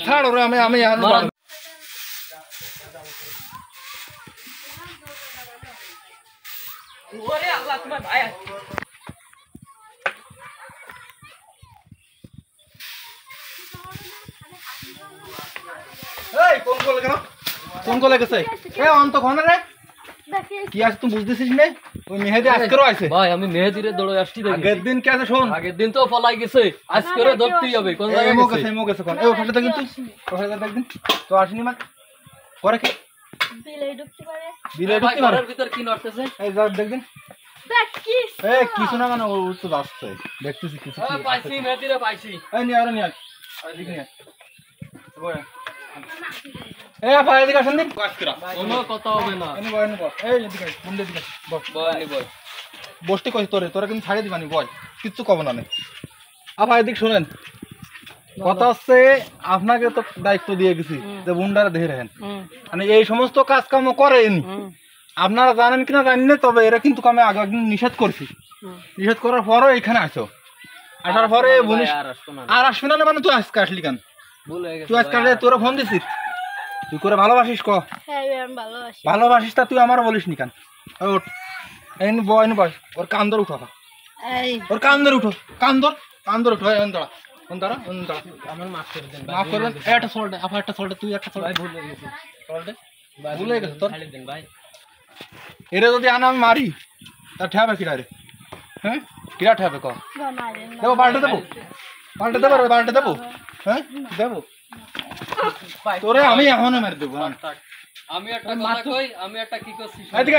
ছাড় ওরে আমি আমি ওরে আল্লাহ তোমার ভাই এই কোন কোলে কেন কোন কোলে গেছে এ অন্ত কোন রে কি আজ তুই বুঝতেছিস না ওই মেহেদি আজকেরও আছে ভাই আমি মেহেদিরে দৌড়ে আসছি দেখি আগের দিন কে আছে শোন আগের দিন তো পলাই গেছে আজকেরও ধরতেই হবে কোন জায়গায় গেছে মো গেছে কোন এই ওখানে তো কিন্তু ওখানে দেখ দিন তো আসেনি মা পরে কি বিলে ঢুকতে পারে ভিতর কি নড়তেছে এই যা দেখ দিন দেখ কি এই কিছু না মানে ও তো আসছে দেখতেছি কিছু পাইছি মেহেদিরে পাইছি এই নিয়ে আর নিয়ে এদিকে নিয়ে বয় এই আপা এদিকে আসেন দিন আজকেরা কোনো কথা হবে না এনে বয় এনে বয় এই এদিকে বন্ধে এদিকে বস বয় বয় বসতে কই তোরা কিন্তু ছাড়ে দিবানি বয় কিচ্ছু কব না আপা এদিকে শুনেন কথা হচ্ছে আপনাকে তো দায়িত্ব দিয়ে গেছি যে বুন্ডারা দেখে রাখেন মানে এই সমস্ত কাজ কাম করেন আপনারা জানেন কিনা জানি না তবে এরা কিন্তু আমি আগে একদিন নিষেধ করছি নিষেধ করার পরও এখানে আসো আসার পরে বলিস আর আসবি না মানে তুই আজকে আসলি কেন তুই আজকে আসলে তোরা ফোন দিছিস তুই করে ভালোবাসিস ক ভালোবাসিস তা তুই আমার বলিস নি কেন ওঠ এই বয় বয় ওর কান্দর উঠো ওর কান্দর উঠো কান্দর উঠো দাঁড়া দাঁড়া আমার মাফ করে দেন মাফ করবেন একটা সল্ট আপা একটা সল্ট তুই একটা সল্ট ভুল হয়ে গেছে সল্ট ভুল হয়ে গেছে তোর খালি দেন ভাই এরে যদি আনা আমি মারি তা ঠেবে কিরা রে হ্যাঁ কিরা ঠেবে ক দেবো পাল্টে দেবো পাল্টে দেবো হ্যাঁ দেবো তোরে আমি এখনো মেরে দেবো আমি একটা কথা কই আমি একটা কি করছি এদিকে